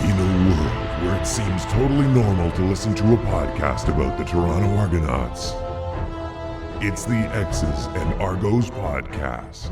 In a world where it seems totally normal to listen to a podcast about the Toronto Argonauts, it's the X's and Argos podcast.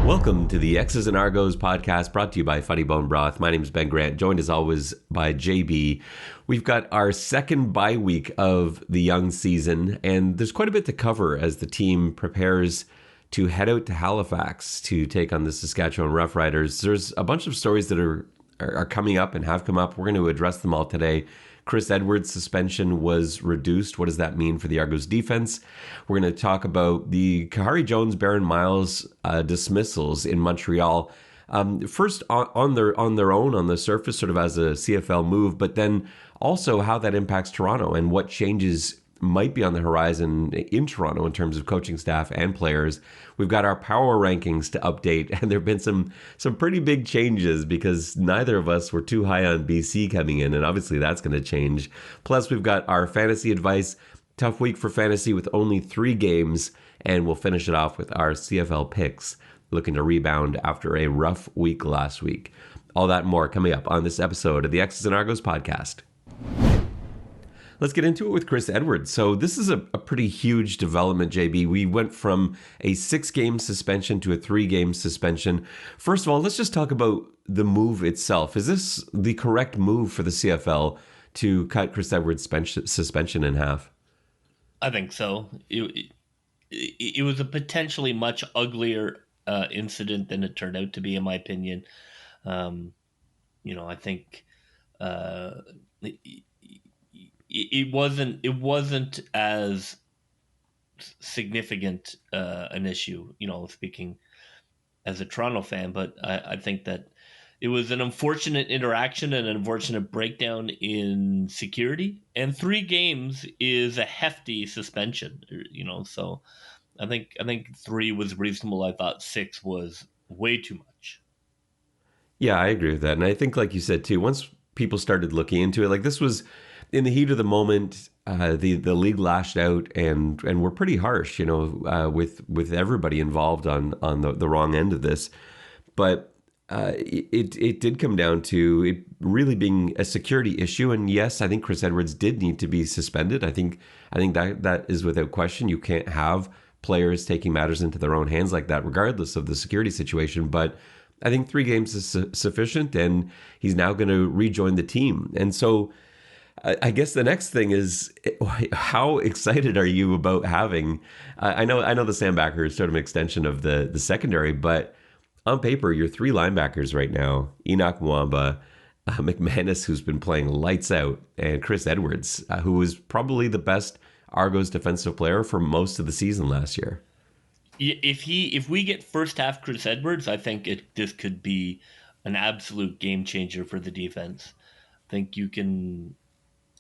Welcome to the X's and Argos podcast, brought to you by Funny Bone Broth. My name is Ben Grant, joined as always by JB. We've got our second bye week of the young season, and there's quite a bit to cover as the team prepares to head out to Halifax to take on the Saskatchewan Roughriders. There's a bunch of stories that are coming up and have come up. We're going to address them all today. Chris Edwards' suspension was reduced. What does that mean for the Argos defense? We're going to talk about the Khari Jones, Barron Miles dismissals in Montreal. First on their own, on the surface, sort of as a CFL move, but then also how that impacts Toronto and what changes might be on the horizon in Toronto in terms of coaching staff and players. We've got our power rankings to update, and there have been some pretty big changes because neither of us were too high on BC coming in, and obviously that's going to change. Plus, we've got our fantasy advice. Tough week for fantasy with only 3 games, and we'll finish it off with our CFL picks, looking to rebound after a rough week last week. All that and more coming up on this episode of the X's and Argos podcast. Let's get into it with Chris Edwards. So this is a pretty huge development, JB. We went from a 6-game suspension to a 3-game suspension. First of all, let's just talk about the move itself. Is this the correct move for the CFL to cut Chris Edwards' suspension in half? I think so. It was a potentially much uglier incident than it turned out to be, in my opinion. I think it wasn't as significant an issue, speaking as a Toronto fan, but I think that it was an unfortunate interaction and an unfortunate breakdown in security, and 3 games is a hefty suspension, so I think 3 was reasonable. I thought 6 was way too much. Yeah, I agree with that. And I think, like you said too, once people started looking into it, like this was in the heat of the moment, the league lashed out and were pretty harsh, with everybody involved on the wrong end of this. But it did come down to it really being a security issue. And yes, I think Chris Edwards did need to be suspended. I think that is without question. You can't have players taking matters into their own hands like that, regardless of the security situation. But I think 3 games is sufficient, and he's now going to rejoin the team. And so I guess the next thing is, how excited are you about having? I know the Sandbacker is sort of an extension of the secondary, but on paper, your 3 linebackers right now: Enoch Mwamba, McManus, who's been playing lights out, and Chris Edwards, who was probably the best Argos defensive player for most of the season last year. If we get first half Chris Edwards, I think this could be an absolute game changer for the defense. I think you can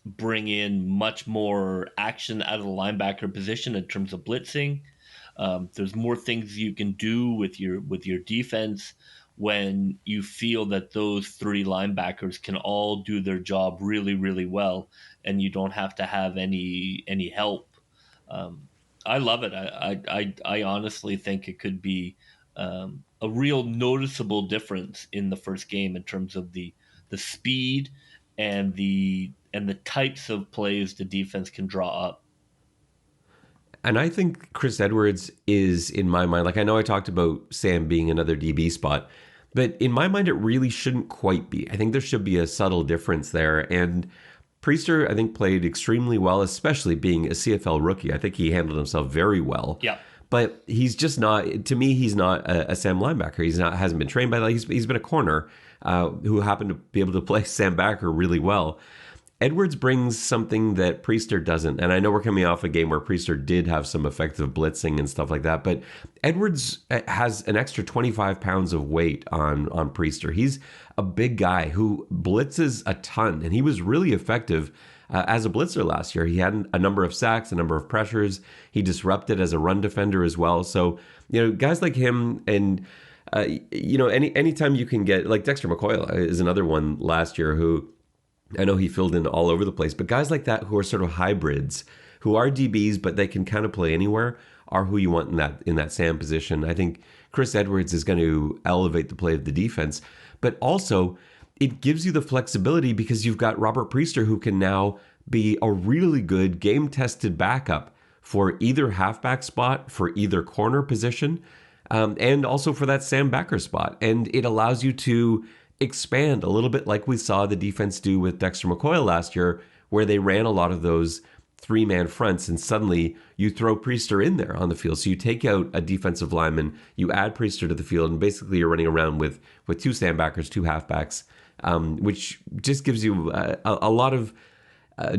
bring in much more action out of the linebacker position in terms of blitzing. There's more things you can do with your defense when you feel that those 3 linebackers can all do their job really, really well, and you don't have to have any help. I love it. I honestly think it could be a real noticeable difference in the first game in terms of the speed and the types of plays the defense can draw up. And I think Chris Edwards is, in my mind, like I know I talked about Sam being another DB spot, but in my mind, it really shouldn't quite be. I think there should be a subtle difference there. And Priester, I think, played extremely well, especially being a CFL rookie. I think he handled himself very well. Yeah. But he's just not, to me, he's not a Sam linebacker. Hasn't been trained by that. He's been a corner who happened to be able to play Sam Backer really well. Edwards brings something that Priester doesn't. And I know we're coming off a game where Priester did have some effective blitzing and stuff like that, but Edwards has an extra 25 pounds of weight on Priester. He's a big guy who blitzes a ton, and he was really effective as a blitzer last year. He had a number of sacks, a number of pressures. He disrupted as a run defender as well. So, guys like him, and anytime you can get, like Dexter McCoy is another one last year who I know he filled in all over the place, but guys like that who are sort of hybrids, who are DBs, but they can kind of play anywhere, are who you want in that Sam position. I think Chris Edwards is going to elevate the play of the defense. But also, it gives you the flexibility because you've got Robert Priester, who can now be a really good game-tested backup for either halfback spot, for either corner position, and also for that Sam Backer spot. And it allows you to expand a little bit like we saw the defense do with Dexter McCoy last year, where they ran a lot of those three-man fronts, and suddenly you throw Priester in there on the field. So you take out a defensive lineman, you add Priester to the field, and basically you're running around with two Sandbackers, two halfbacks, which just gives you a lot of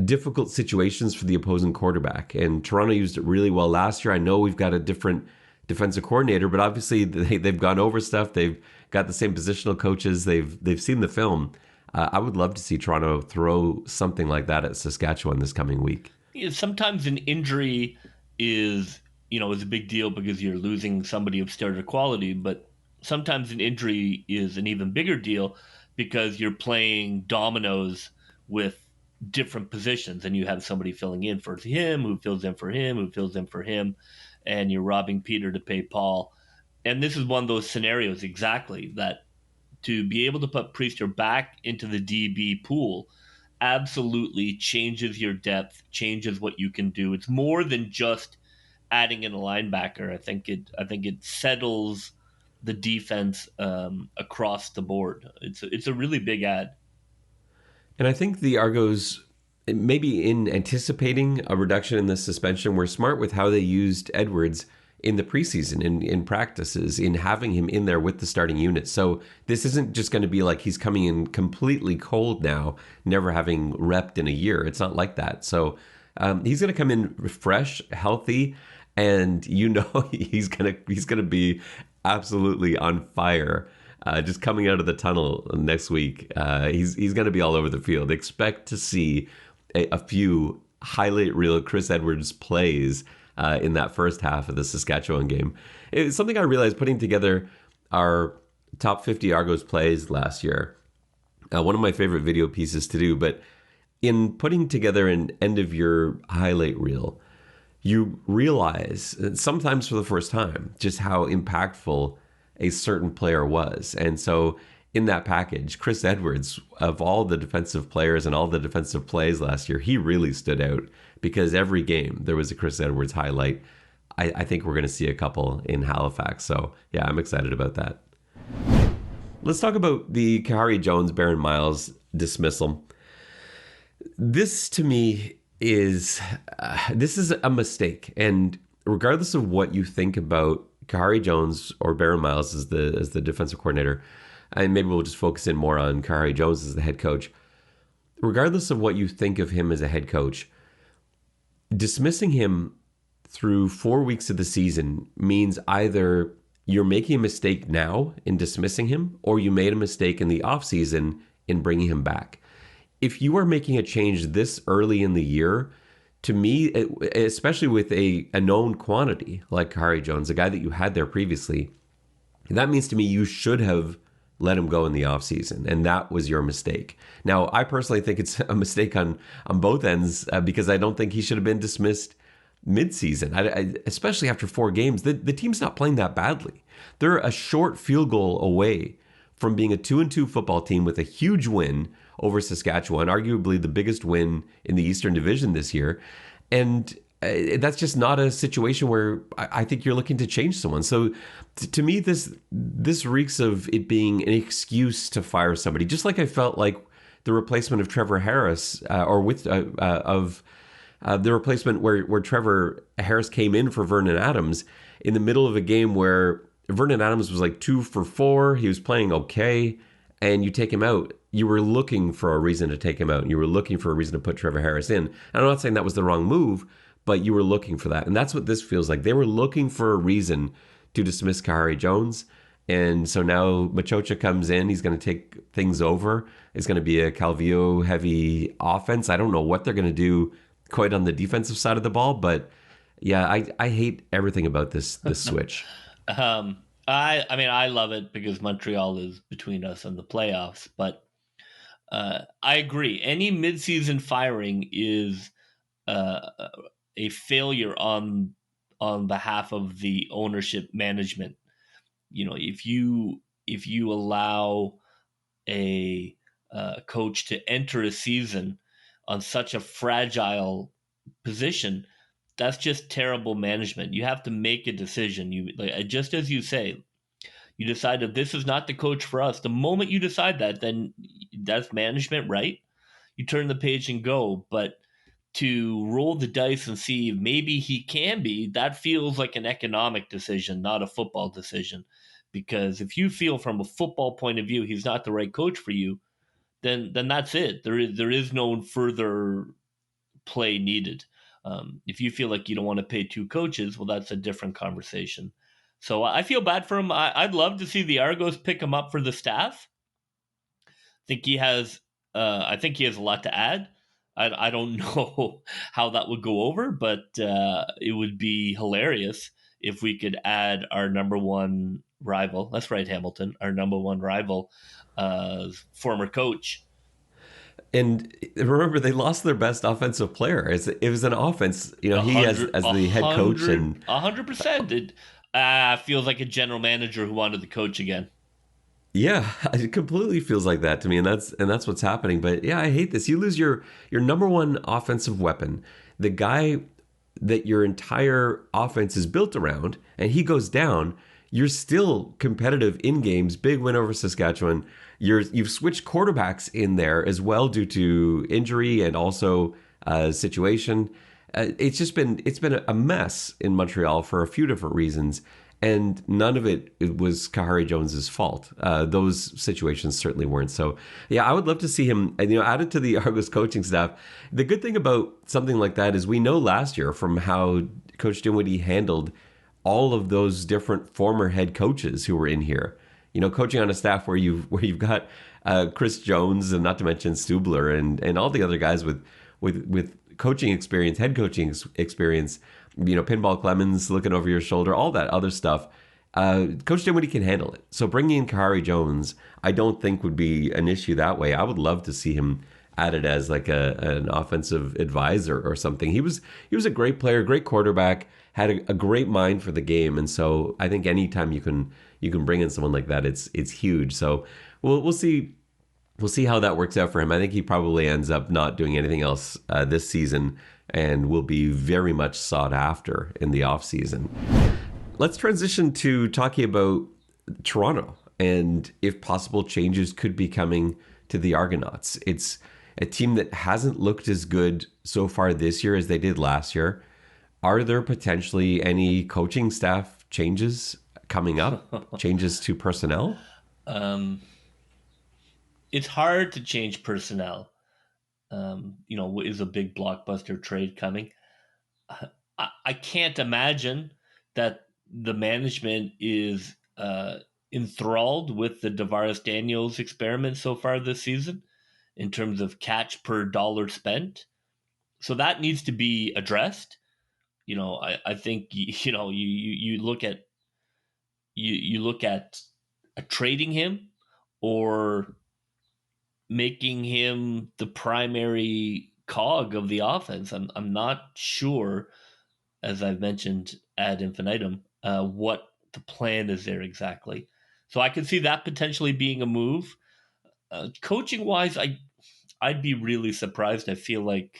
difficult situations for the opposing quarterback. And Toronto used it really well last year. I know we've got a different defensive coordinator, but obviously they've gone over stuff. They've got the same positional coaches. They've seen the film. I would love to see Toronto throw something like that at Saskatchewan this coming week. Sometimes an injury is a big deal because you're losing somebody of starter quality, but sometimes an injury is an even bigger deal because you're playing dominoes with different positions and you have somebody filling in for him, who fills in for him, who fills in for him, and you're robbing Peter to pay Paul. And this is one of those scenarios exactly that to be able to put Priester back into the DB pool absolutely changes your depth, changes what you can do. It's more than just adding in a linebacker. I think it settles the defense across the board. It's a really big add. And I think the Argos, maybe in anticipating a reduction in the suspension, were smart with how they used Edwards in the preseason, in practices, in having him in there with the starting unit. So this isn't just going to be like he's coming in completely cold now, never having repped in a year. It's not like that. So he's going to come in fresh, healthy, and he's gonna be absolutely on fire. Just coming out of the tunnel next week, he's going to be all over the field. Expect to see a few highlight reel Chris Edwards plays in that first half of the Saskatchewan game. It's something I realized putting together our top 50 Argos plays last year. One of my favorite video pieces to do, but in putting together an end of year highlight reel, you realize sometimes for the first time just how impactful a certain player was. And so in that package, Chris Edwards, of all the defensive players and all the defensive plays last year, he really stood out because every game there was a Chris Edwards highlight. I think we're going to see a couple in Halifax. So yeah, I'm excited about that. Let's talk about the Khari Jones, Baron Miles dismissal. This to me is a mistake. And regardless of what you think about Khari Jones or Baron Miles as the defensive coordinator, and maybe we'll just focus in more on Khari Jones as the head coach. Regardless of what you think of him as a head coach, dismissing him through 4 weeks of the season means either you're making a mistake now in dismissing him, or you made a mistake in the offseason in bringing him back. If you are making a change this early in the year, to me, especially with a known quantity like Khari Jones, a guy that you had there previously, that means to me you should have let him go in the offseason, and that was your mistake. Now, I personally think it's a mistake on both ends because I don't think he should have been dismissed mid-season, especially after 4 games. The team's not playing that badly. They're a short field goal away from being a 2-2 football team with a huge win over Saskatchewan, arguably the biggest win in the Eastern Division this year. And that's just not a situation where I think you're looking to change someone. So to me, this reeks of it being an excuse to fire somebody, just like I felt like the replacement of Trevor Harris, the replacement where Trevor Harris came in for Vernon Adams in the middle of a game where Vernon Adams was like 2 for 4. He was playing okay, and you take him out. You were looking for a reason to take him out, and you were looking for a reason to put Trevor Harris in. And I'm not saying that was the wrong move, but you were looking for that. And that's what this feels like. They were looking for a reason to dismiss Khari Jones. And so now Machocha comes in. He's going to take things over. It's going to be a Calvillo-heavy offense. I don't know what they're going to do quite on the defensive side of the ball, but yeah, I hate everything about this switch. I love it because Montreal is between us and the playoffs, but I agree. Any midseason firing is a failure on behalf of the ownership management. if you allow a coach to enter a season on such a fragile position, that's just terrible management. You have to make a decision. Just as you say, you decide that this is not the coach for us. The moment you decide that, then that's management, right? You turn the page and go. But to roll the dice and see if maybe he can be, that feels like an economic decision, not a football decision. Because if you feel from a football point of view he's not the right coach for you, then that's it. There is no further play needed. If you feel like you don't want to pay two coaches, well, that's a different conversation. So I feel bad for him. I'd love to see the Argos pick him up for the staff. I think he has a lot to add. I don't know how that would go over, but it would be hilarious if we could add our number one rival. That's right, Hamilton, our number one rival, former coach. And remember, they lost their best offensive player. It was an offense, he as the head coach, and 100%. It feels like a general manager who wanted the coach again. Yeah, it completely feels like that to me, and that's what's happening. But yeah, I hate this. You lose your number one offensive weapon, the guy that your entire offense is built around, and he goes down. You're still competitive in games. Big win over Saskatchewan. You've switched quarterbacks in there as well due to injury and also situation. It's been a mess in Montreal for a few different reasons, and none of it was Khari Jones's fault. Those situations certainly weren't. So yeah, I would love to see him added to the Argos coaching staff. The good thing about something like that is we know last year from how Coach Dinwiddie handled all of those different former head coaches who were in here. Coaching on a staff where you've got Khari Jones, and not to mention Stubler and all the other guys with coaching experience, head coaching experience. Pinball Clemens looking over your shoulder, all that other stuff. Coach Dinwiddie can handle it. So bringing in Khari Jones, I don't think would be an issue that way. I would love to see him added as like an offensive advisor or something. He was a great player, great quarterback, had a great mind for the game, and so I think anytime you can bring in someone like that, it's huge. So we'll see how that works out for him. I think he probably ends up not doing anything else this season and will be very much sought after in the offseason. Let's transition to talking about Toronto and if possible changes could be coming to the Argonauts. It's a team that hasn't looked as good so far this year as they did last year. Are there potentially any coaching staff changes coming up? Changes to personnel? It's hard to change personnel. Is a big blockbuster trade coming? I can't imagine that the management is enthralled with the Tavares Daniels experiment so far this season in terms of catch per dollar spent. So that needs to be addressed. I think you look at trading him or making him the primary cog of the offense. I'm not sure, as I've mentioned ad infinitum, what the plan is there exactly. So I could see that potentially being a move. Coaching wise, I'd be really surprised. I feel like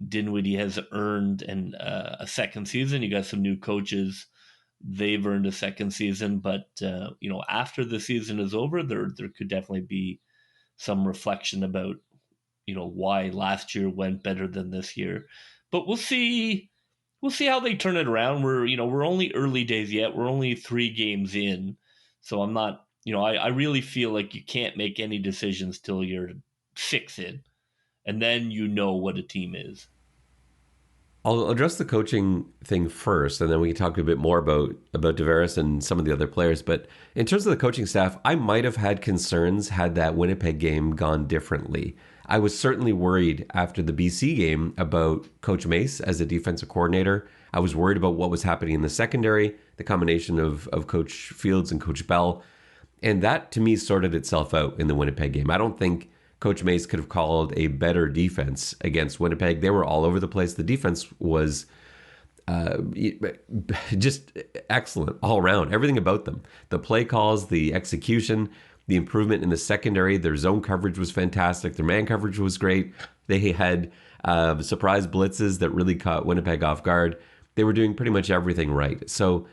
Dinwiddie has earned a second season. You got some new coaches. They've earned a second season, but after the season is over, there could definitely be some reflection about why last year went better than this year. But we'll see how they turn it around. We're only early days yet. We're only 3 games in, so I'm not. I really feel like you can't make any decisions till you're 6 in, and then what a team is. I'll address the coaching thing first, and then we can talk a bit more about Tavares and some of the other players. But in terms of the coaching staff, I might have had concerns had that Winnipeg game gone differently. I was certainly worried after the BC game about Coach Mace as a defensive coordinator. I was worried about what was happening in the secondary, the combination of Coach Fields and Coach Bell. And that, to me, sorted itself out in the Winnipeg game. I don't think Coach Mace could have called a better defense against Winnipeg. They were all over the place. The defense was just excellent all around. Everything about them, the play calls, the execution, the improvement in the secondary. Their zone coverage was fantastic. Their man coverage was great. They had surprise blitzes that really caught Winnipeg off guard. They were doing pretty much everything right. So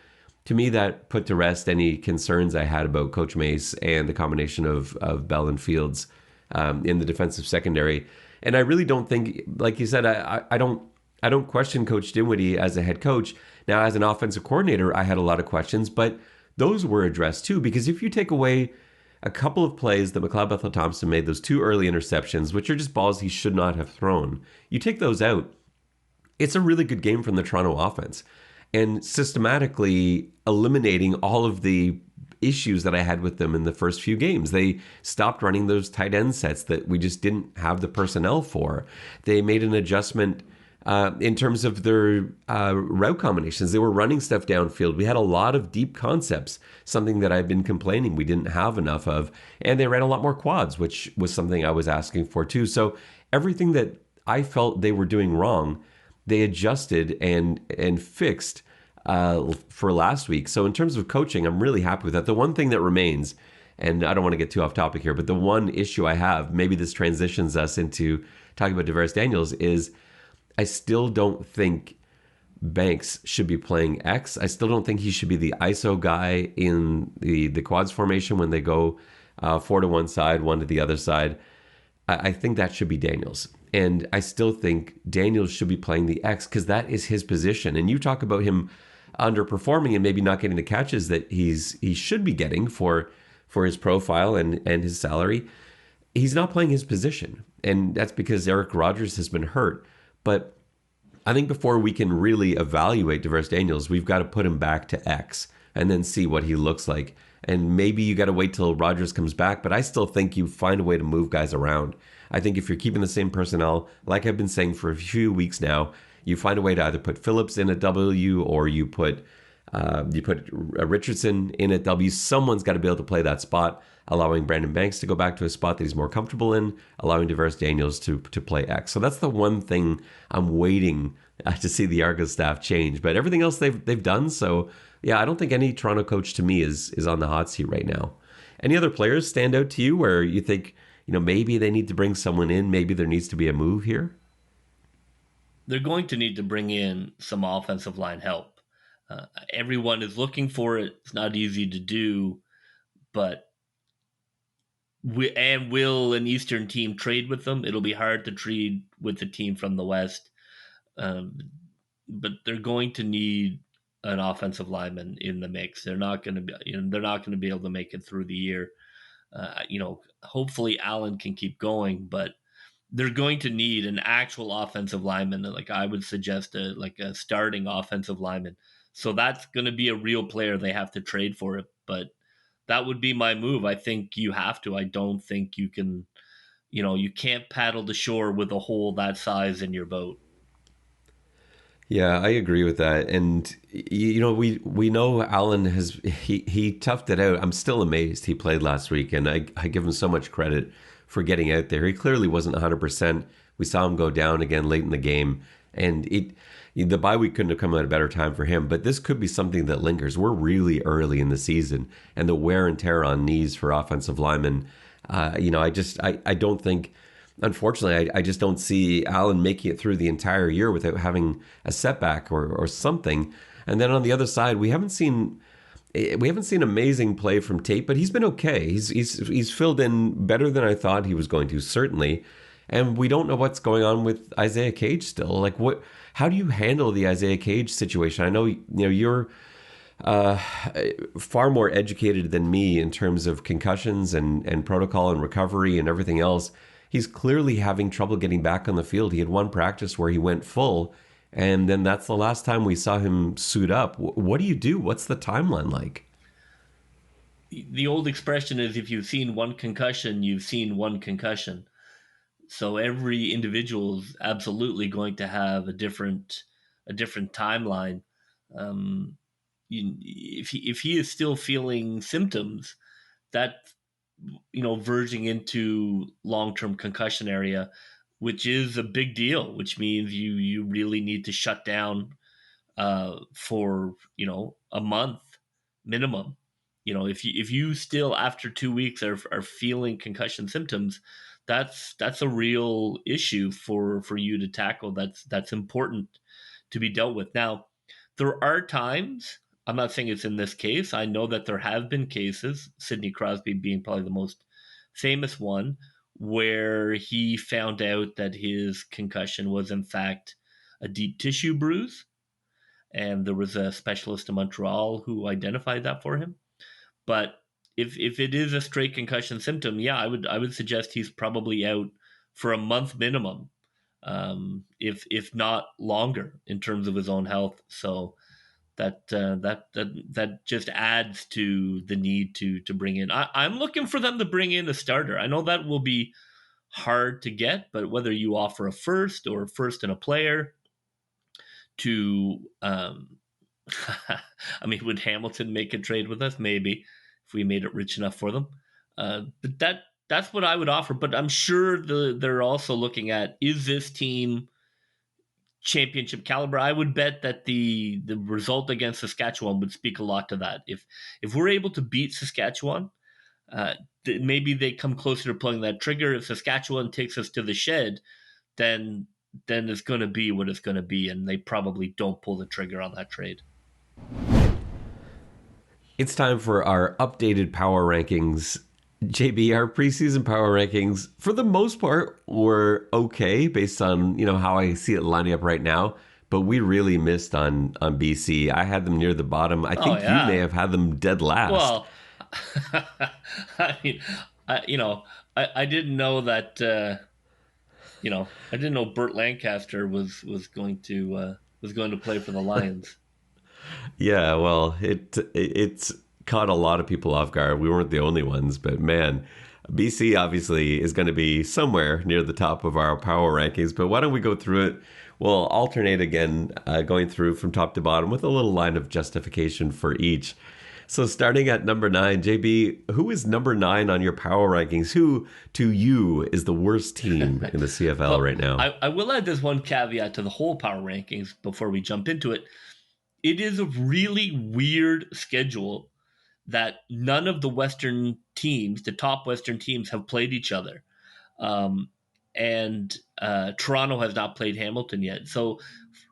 to me, that put to rest any concerns I had about Coach Mace and the combination of Bell and Fields in the defensive secondary. And I really don't think, like you said, I don't question Coach Dinwiddie as a head coach. Now, as an offensive coordinator, I had a lot of questions, but those were addressed too. Because if you take away a couple of plays that McLeod Bethel-Thompson made, those 2 early interceptions, which are just balls he should not have thrown, you take those out, it's a really good game from the Toronto offense. And systematically eliminating all of the issues that I had with them in the first few games. They stopped running those tight end sets that we just didn't have the personnel for. They made an adjustment in terms of their route combinations. They were running stuff downfield. We had a lot of deep concepts, something that I've been complaining we didn't have enough of. And they ran a lot more quads, which was something I was asking for too. So everything that I felt they were doing wrong, they adjusted and fixed for last week. So in terms of coaching, I'm really happy with that. The one thing that remains, and I don't want to get too off topic here, but the one issue I have, maybe this transitions us into talking about DeVaris Daniels, is I still don't think Banks should be playing X. I still don't think he should be the ISO guy in the quads formation when they go 4 to one side, 1 to the other side. I think that should be Daniels. And I still think Daniels should be playing the X because that is his position. And you talk about him underperforming and maybe not getting the catches that he should be getting for his profile and his salary. He's not playing his position. And that's because Eric Rogers has been hurt. But I think before we can really evaluate DeVaris Daniels, we've got to put him back to X and then see what he looks like. And maybe you got to wait till Rogers comes back, but I still think you find a way to move guys around. I think if you're keeping the same personnel, like I've been saying for a few weeks now, you find a way to either put Phillips in at W or you put Richardson in at W. Someone's got to be able to play that spot, allowing Brandon Banks to go back to a spot that he's more comfortable in, allowing DeVaris Daniels to play X. So that's the one thing I'm waiting to see the Argos staff change. But everything else they've done. So yeah, I don't think any Toronto coach to me is on the hot seat right now. Any other players stand out to you where you think, maybe they need to bring someone in, maybe there needs to be a move here? They're going to need to bring in some offensive line help. Everyone is looking for it. It's not easy to do, but will an Eastern team trade with them? It'll be hard to trade with the team from the West, but they're going to need an offensive lineman in the mix. They're not going to be, they're not going to be able to make it through the year. Hopefully Allen can keep going, but they're going to need an actual offensive lineman. Like I would suggest a starting offensive lineman. So that's going to be a real player. They have to trade for it, but that would be my move. I think you have to. I don't think you can, you can't paddle to shore with a hole that size in your boat. Yeah, I agree with that. And we know Allen he toughed it out. I'm still amazed he played last week, and I give him so much credit for getting out there. He clearly wasn't 100%. We saw him go down again late in the game, and the bye week couldn't have come at a better time for him. But this could be something that lingers. We're really early in the season, and the wear and tear on knees for offensive linemen. I don't think. Unfortunately, I just don't see Allen making it through the entire year without having a setback or something. And then on the other side, we haven't seen amazing play from Tate, but he's been okay. He's filled in better than I thought he was going to, certainly. And we don't know what's going on with Isaiah Cage still. Like, how do you handle the Isaiah Cage situation? I know you're far more educated than me in terms of concussions and protocol and recovery and everything else. He's clearly having trouble getting back on the field. He had one practice where he went full, and then that's the last time we saw him suit up. What do you do? What's the timeline like? The old expression is, if you've seen one concussion, you've seen one concussion. So every individual is absolutely going to have a different timeline. If he is still feeling symptoms, that verging into long-term concussion area, which is a big deal, which means you really need to shut down for a month minimum. If you still after 2 weeks are feeling concussion symptoms, that's a real issue for you to tackle. That's important to be dealt with. Now, there are times, I'm not saying it's in this case, I know that there have been cases, Sidney Crosby being probably the most famous one, where he found out that his concussion was in fact a deep tissue bruise, and there was a specialist in Montreal who identified that for him. But if it is a straight concussion symptom, yeah, I would suggest he's probably out for a month minimum, if not longer, in terms of his own health. So that just adds to the need to bring in. I'm looking for them to bring in a starter. I know that will be hard to get, but whether you offer a first or a first and a player to, I mean, would Hamilton make a trade with us? Maybe, if we made it rich enough for them. But that's what I would offer. But I'm sure they're also looking at, is this team championship caliber? I would bet that the result against Saskatchewan would speak a lot to that. If we're able to beat Saskatchewan, maybe they come closer to pulling that trigger. If Saskatchewan takes us to the shed, then it's going to be what it's going to be, and they probably don't pull the trigger on that trade. It's time for our updated power rankings. JB, our preseason power rankings, for the most part, were okay based on, how I see it lining up right now. But we really missed on BC. I had them near the bottom. I think you may have had them dead last. Well, I mean, I didn't know that. I didn't know Burt Lancaster was going to play for the Lions. Yeah, well, it's caught a lot of people off guard. We weren't the only ones, but man, BC obviously is going to be somewhere near the top of our power rankings. But why don't we go through it? We'll alternate again, going through from top to bottom with a little line of justification for each. So starting at number 9, JB, who is number 9 on your power rankings? Who, to you, is the worst team in the CFL right now? I will add this one caveat to the whole power rankings before we jump into it. It is a really weird schedule that none of the Western teams, the top Western teams, have played each other. And Toronto has not played Hamilton yet. So,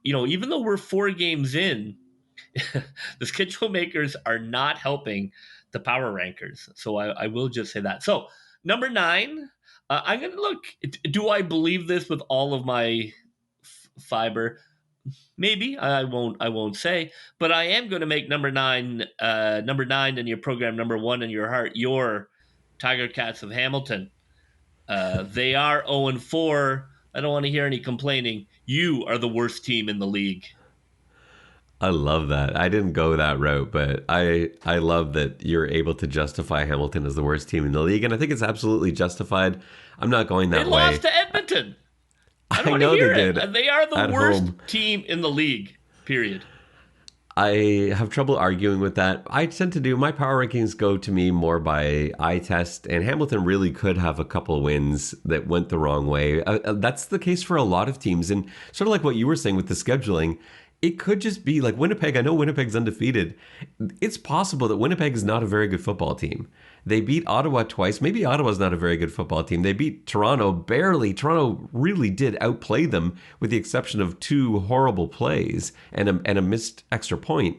even though we're 4 games in, the schedule makers are not helping the power rankers. So I will just say that. So number 9, I'm going to look. Do I believe this with all of my fiber? Maybe. I won't say, but I am going to make number 9 in your program, number 1 in your heart, your Tiger Cats of Hamilton. They are 0-4. I don't want to hear any complaining. You are the worst team in the league. I love that. I didn't go that route, but I love that you're able to justify Hamilton as the worst team in the league, and I think it's absolutely justified. I'm not going that way. They lost to Edmonton. I don't know want to hear they it. did. They are the worst home. team in the league, period. I have trouble arguing with that. I tend to do, my power rankings go to me more by eye test, and Hamilton really could have a couple wins that went the wrong way. That's the case for a lot of teams, and sort of like what you were saying with the scheduling, it could just be like Winnipeg. I know Winnipeg's undefeated. It's possible that Winnipeg is not a very good football team. They beat Ottawa twice. Maybe Ottawa's not a very good football team. They beat Toronto barely. Toronto really did outplay them, with the exception of 2 horrible plays and a missed extra point.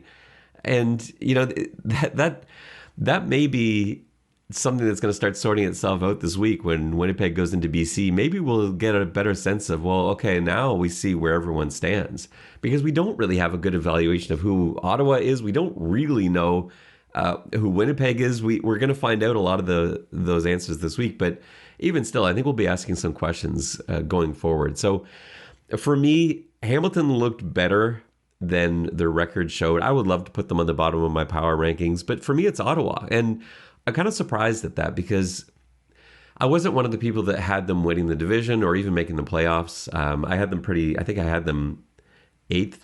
And that may be something that's going to start sorting itself out this week when Winnipeg goes into BC. Maybe we'll get a better sense of, well, okay, now we see where everyone stands, because we don't really have a good evaluation of who Ottawa is. We don't really know who Winnipeg is. We're going to find out a lot of those answers this week, but even still, I think we'll be asking some questions going forward. So for me, Hamilton looked better than their record showed. I would love to put them on the bottom of my power rankings, but for me, it's Ottawa. And I'm kind of surprised at that, because I wasn't one of the people that had them winning the division or even making the playoffs. I had them I think I had them 8th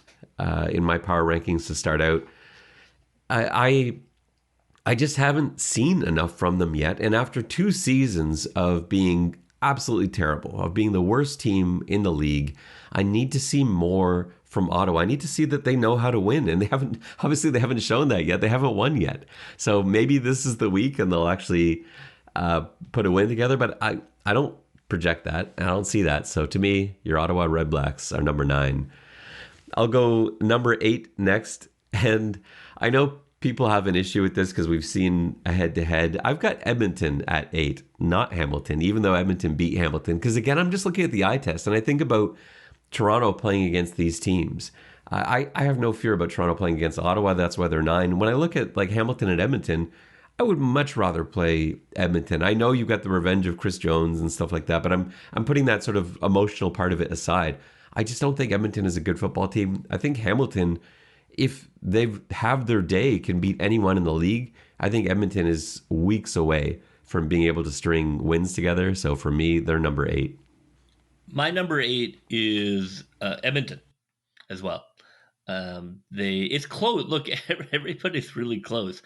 in my power rankings to start out. I just haven't seen enough from them yet. And after 2 seasons of being absolutely terrible, of being the worst team in the league, I need to see more from Ottawa. I need to see that they know how to win, and they haven't shown that yet. They haven't won yet. So maybe this is the week and they'll actually put a win together, but I don't project that. I don't see that. So to me, your Ottawa Red Blacks are number 9. I'll go number 8 next. And I know people have an issue with this because we've seen a head-to-head. I've got Edmonton at 8, not Hamilton, even though Edmonton beat Hamilton. Because again, I'm just looking at the eye test, and I think about Toronto playing against these teams. I have no fear about Toronto playing against Ottawa. That's why they're 9. When I look at like Hamilton and Edmonton, I would much rather play Edmonton. I know you've got the revenge of Khari Jones and stuff like that, but I'm putting that sort of emotional part of it aside. I just don't think Edmonton is a good football team. I think Hamilton, if they have their day, can beat anyone in the league. I think Edmonton is weeks away from being able to string wins together. So for me, they're number 8. My number 8 is Edmonton as well. It's close. Look, everybody's really close.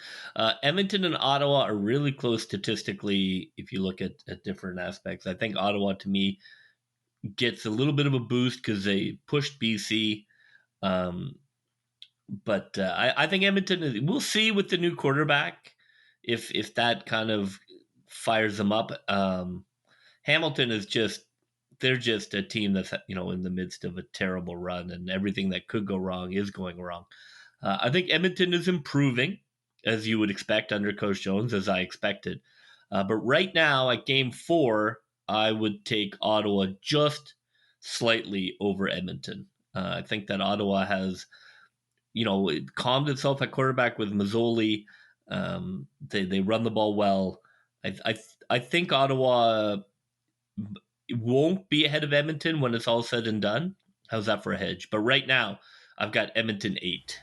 Edmonton and Ottawa are really close statistically if you look at different aspects. I think Ottawa, to me, gets a little bit of a boost because they pushed BC. But I think Edmonton, we'll see with the new quarterback if that kind of fires them up. Hamilton is they're just a team that's, in the midst of a terrible run, and everything that could go wrong is going wrong. I think Edmonton is improving, as you would expect under Coach Jones, as I expected. But right now, at Game 4, I would take Ottawa just slightly over Edmonton. I think that Ottawa has, it calmed itself at quarterback with Mazzoli. They run the ball well. I think Ottawa won't be ahead of Edmonton when it's all said and done. How's that for a hedge? But right now, I've got Edmonton 8.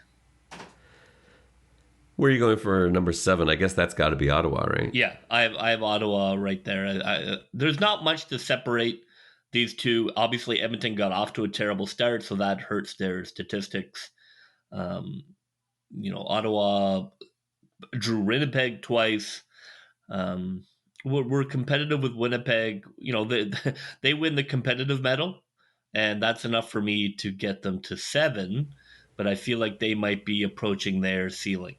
Where are you going for number 7? I guess that's got to be Ottawa, right? Yeah, I have Ottawa right there. There's not much to separate these two. Obviously, Edmonton got off to a terrible start, so that hurts their statistics. Ottawa drew Winnipeg twice. We're competitive with Winnipeg. They win the competitive medal, and that's enough for me to get them to 7. But I feel like they might be approaching their ceiling.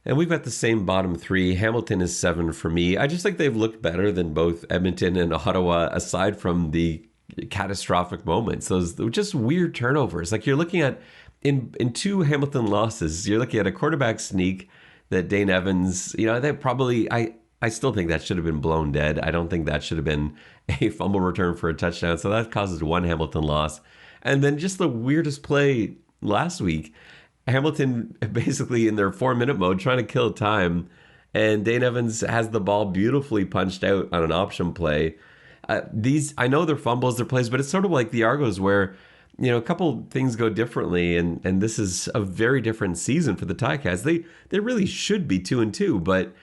And we've got the same bottom 3. Hamilton is 7 for me. I just think they've looked better than both Edmonton and Ottawa, aside from the catastrophic moments. Those just weird turnovers. Like you're looking at in 2 Hamilton losses, you're looking at a quarterback sneak that Dane Evans, that probably I still think that should have been blown dead. I don't think that should have been a fumble return for a touchdown. So that causes 1 Hamilton loss. And then just the weirdest play last week, Hamilton basically in their 4-minute mode trying to kill time, and Dane Evans has the ball beautifully punched out on an option play. I know they're fumbles, they're plays, but it's sort of like the Argos where, a couple things go differently, and this is a very different season for the Ticats. They really should be 2-2, but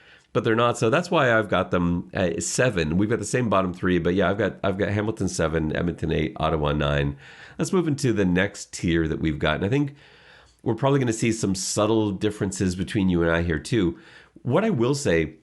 they're not. So that's why I've got them at 7. We've got the same bottom 3, but yeah, I've got Hamilton 7, Edmonton 8, Ottawa 9. Let's move into the next tier that we've got, and I think we're probably going to see some subtle differences between you and I here too. What I will say,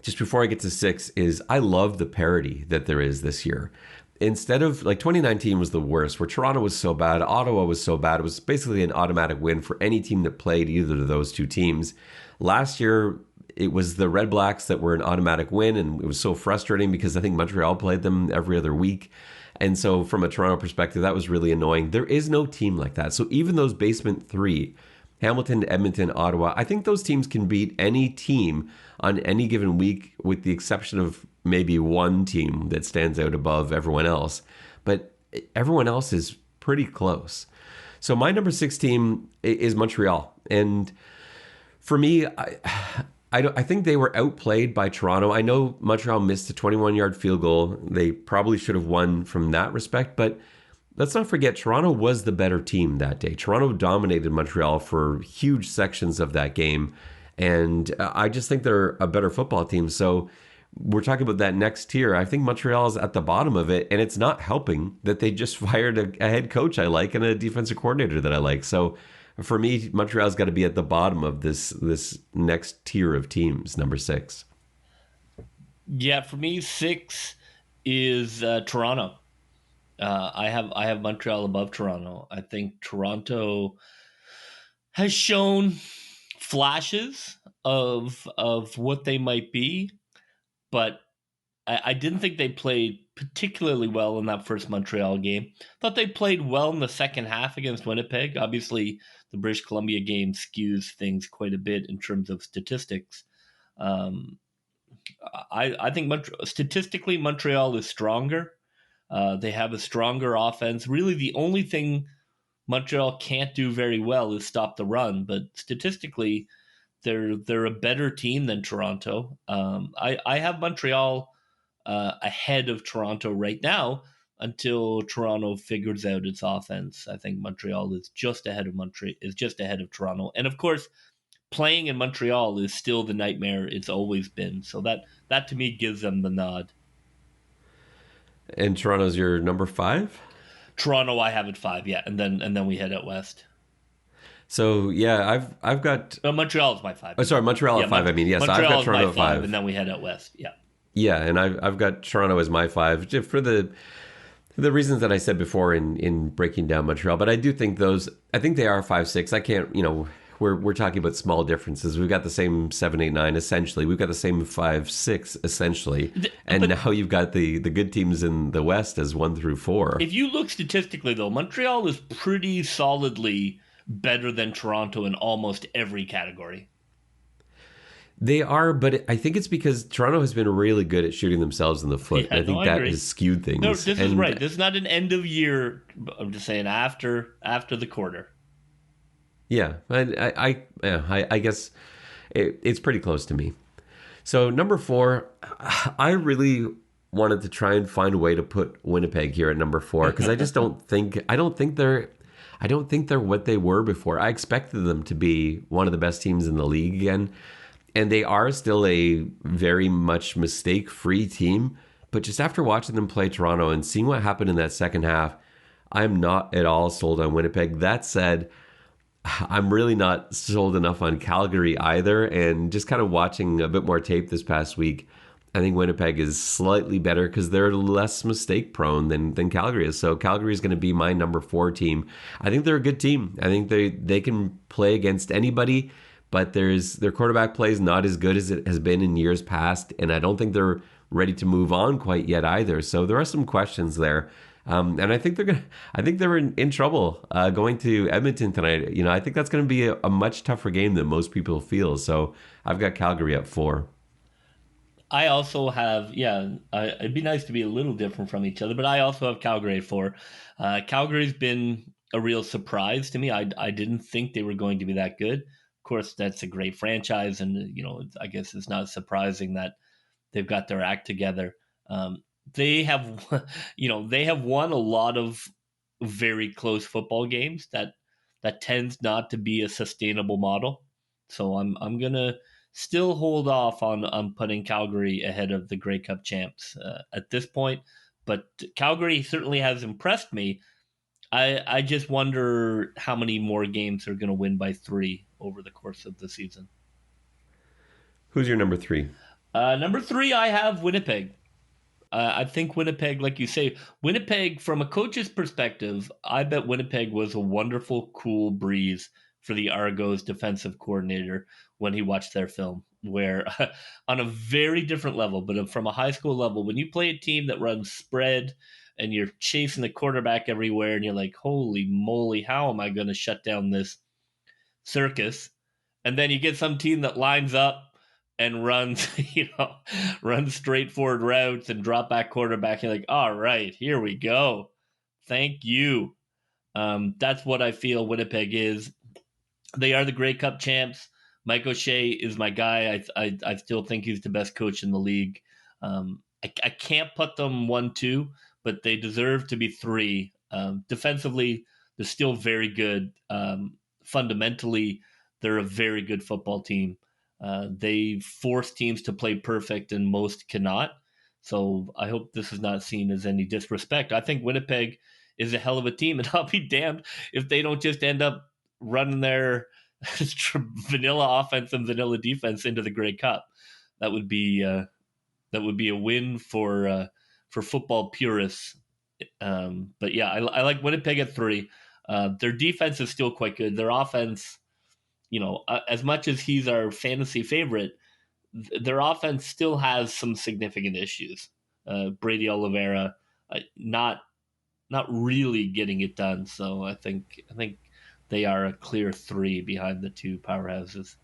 just before I get to 6, is I love the parity that there is this year. Instead of, like, 2019 was the worst, where Toronto was so bad, Ottawa was so bad, it was basically an automatic win for any team that played either of those 2 teams. Last year, it was the Red Blacks that were an automatic win, and it was so frustrating because I think Montreal played them every other week. And so from a Toronto perspective, that was really annoying. There is no team like that. So even those basement 3, Hamilton, Edmonton, Ottawa, I think those teams can beat any team on any given week, with the exception of maybe one team that stands out above everyone else. But everyone else is pretty close. So my number 6 team is Montreal. And for me, I think they were outplayed by Toronto. I know Montreal missed a 21-yard field goal. They probably should have won from that respect, but let's not forget Toronto was the better team that day. Toronto dominated Montreal for huge sections of that game, and I just think they're a better football team. So we're talking about that next tier. I think Montreal is at the bottom of it, and it's not helping that they just fired a head coach I like and a defensive coordinator that I like. So for me, Montreal's got to be at the bottom of this next tier of teams, number 6. Yeah, for me, 6 is Toronto. I have Montreal above Toronto. I think Toronto has shown flashes of what they might be, but I didn't think they played particularly well in that first Montreal game. Thought they played well in the second half against Winnipeg. Obviously, the British Columbia game skews things quite a bit in terms of statistics. Um, I think statistically Montreal is stronger. They have a stronger offense. Really, the only thing Montreal can't do very well is stop the run. But statistically, they're a better team than Toronto. I have Montreal ahead of Toronto right now until Toronto figures out its offense. I think Montreal is just ahead of Toronto, and of course, playing in Montreal is still the nightmare it's always been. So that to me gives them the nod. And Toronto's your number 5? Toronto, I have at 5, yeah, and then we head out west. So yeah, I've got Montreal is my 5. Oh, sorry, Montreal at 5. I mean, yes, Montreal I've got is Toronto my at 5, and then we head out west. Yeah, yeah, and I've got Toronto as my 5 for the reasons that I said before in breaking down Montreal. But I do think I think they are 5-6. I can't, we're talking about small differences. We've got the same 7-8-9 essentially. We've got the same 5-6 essentially, and now you've got the good teams in the West as 1 through 4. If you look statistically, though, Montreal is pretty solidly better than Toronto in almost every category. They are, but I think it's because Toronto has been really good at shooting themselves in the foot. Yeah, I think that agree. has skewed things. No, this is right. This is not an end of year. I'm just saying after the quarter. Yeah, I guess it's pretty close to me. So number 4, I really wanted to try and find a way to put Winnipeg here at number 4 because I just don't think they're what they were before. I expected them to be one of the best teams in the league again, and they are still a very much mistake-free team. But just after watching them play Toronto and seeing what happened in that second half, I'm not at all sold on Winnipeg. That said, I'm really not sold enough on Calgary either. And just kind of watching a bit more tape this past week, I think Winnipeg is slightly better because they're less mistake prone than Calgary is. So Calgary is going to be my number 4 team. I think they're a good team. I think they can play against anybody, but their quarterback play is not as good as it has been in years past. And I don't think they're ready to move on quite yet either. So there are some questions there. And I think they're in trouble going to Edmonton tonight. I think that's going to be a much tougher game than most people feel. So I've got Calgary at 4. I also have, it'd be nice to be a little different from each other, but I also have Calgary at 4. Calgary's been a real surprise to me. I didn't think they were going to be that good. Of course, that's a great franchise, and I guess it's not surprising that they've got their act together. They have, they have won a lot of very close football games. That tends not to be a sustainable model. So I'm gonna still hold off on putting Calgary ahead of the Grey Cup champs at this point. But Calgary certainly has impressed me. I just wonder how many more games they're going to win by 3 over the course of the season. Who's your number 3? Number 3, I have Winnipeg. I think Winnipeg, like you say, Winnipeg, from a coach's perspective, I bet Winnipeg was a wonderful, cool breeze for the Argos defensive coordinator when he watched their film, where on a very different level, but from a high school level, when you play a team that runs spread and you're chasing the quarterback everywhere and you're like, holy moly, how am I going to shut down this circus? And then you get some team that lines up and runs, runs straightforward routes and drop back quarterback. You're like, all right, here we go. Thank you. That's what I feel Winnipeg is. They are the Grey Cup champs. Mike O'Shea is my guy. I still think he's the best coach in the league. I can't put them 1-2, but they deserve to be 3. Defensively, they're still very good. Fundamentally, they're a very good football team. They force teams to play perfect, and most cannot. So I hope this is not seen as any disrespect. I think Winnipeg is a hell of a team, and I'll be damned if they don't just end up running their vanilla offense and vanilla defense into the Grey Cup. That would be a win for football purists But yeah, I like Winnipeg at 3. Their defense is still quite good. Their offense, as much as he's our fantasy favorite, their offense still has some significant issues. Brady Oliveira, not really getting it done. So I think they are a clear 3 behind the two powerhouses.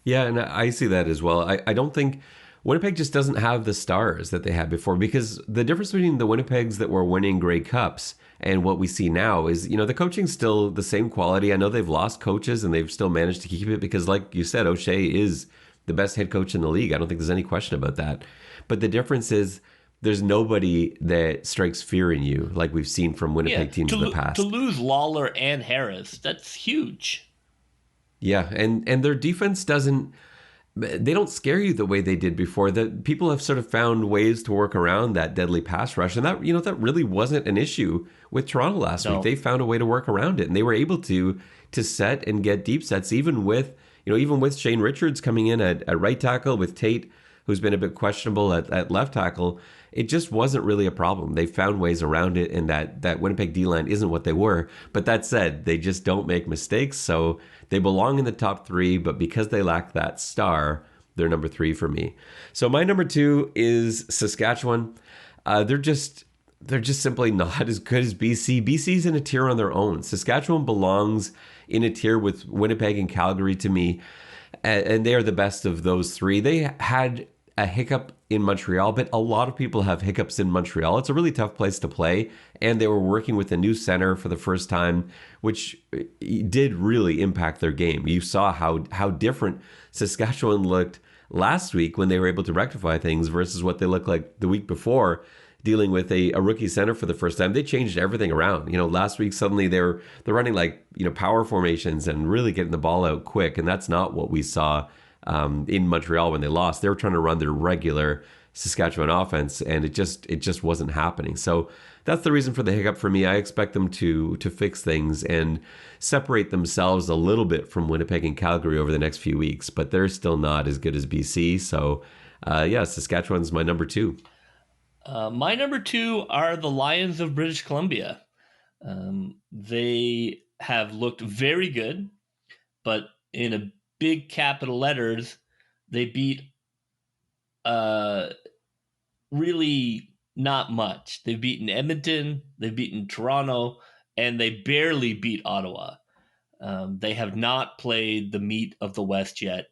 Yeah, and I see that as well. I don't think Winnipeg just doesn't have the stars that they had before, because the difference between the Winnipegs that were winning Grey Cups and what we see now is, the coaching's still the same quality. I know they've lost coaches and they've still managed to keep it because, like you said, O'Shea is the best head coach in the league. I don't think there's any question about that. But the difference is there's nobody that strikes fear in you like we've seen from Winnipeg teams in the past. To lose Lawler and Harris, that's huge. Yeah, and their defense they don't scare you the way they did before. That people have sort of found ways to work around that deadly pass rush, and that really wasn't an issue with Toronto last week. They found a way to work around it, and they were able to set and get deep sets, even with Shane Richards coming in at right tackle, with Tate, who's been a bit questionable at left tackle. It just wasn't really a problem. They found ways around it, and that Winnipeg D-line isn't what they were. But that said, they just don't make mistakes, so they belong in the top 3, but because they lack that star, they're number 3 for me. So my number 2 is Saskatchewan. They're just simply not as good as BC. BC's in a tier on their own. Saskatchewan belongs in a tier with Winnipeg and Calgary to me, and they are the best of those 3. They had a hiccup in Montreal, but a lot of people have hiccups in Montreal. It's a really tough place to play, and they were working with a new center for the first time, which did really impact their game. You saw how different Saskatchewan looked last week when they were able to rectify things versus what they looked like the week before, dealing with a rookie center for the first time. They changed everything around. Last week suddenly they're running power formations and really getting the ball out quick, and that's not what we saw in Montreal when they lost. They were trying to run their regular Saskatchewan offense, and it just wasn't happening. So that's the reason for the hiccup for me. I expect them to fix things and separate themselves a little bit from Winnipeg and Calgary over the next few weeks, but they're still not as good as BC. So Saskatchewan's my number 2. My number 2 are the Lions of British Columbia. They have looked very good, but in a big capital letters, they beat really not much. They've beaten Edmonton, they've beaten Toronto, and they barely beat Ottawa. They have not played the meat of the West yet.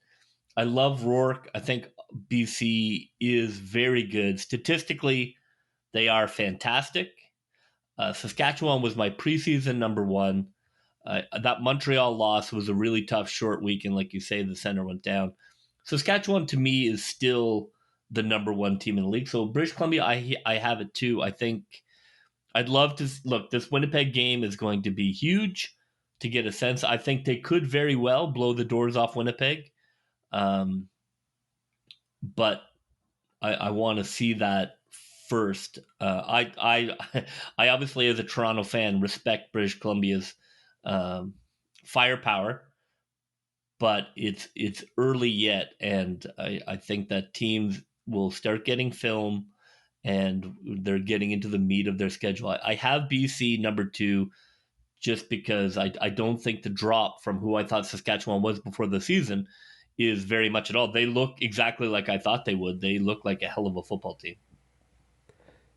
I love Rourke. I think BC is very good. Statistically, they are fantastic. Saskatchewan was my preseason number 1. That Montreal loss was a really tough short week, and like you say, the center went down. Saskatchewan, to me, is still the number 1 team in the league. So British Columbia, I have it too. I think I'd love to look. This Winnipeg game is going to be huge to get a sense. I think they could very well blow the doors off Winnipeg, but I want to see that first. I obviously, as a Toronto fan, respect British Columbia's firepower, but it's early yet, and I think that teams will start getting film, and they're getting into the meat of their schedule. I have BC number 2 just because I don't think the drop from who I thought Saskatchewan was before the season is very much at all. They look exactly like I thought they would. They look like a hell of a football team.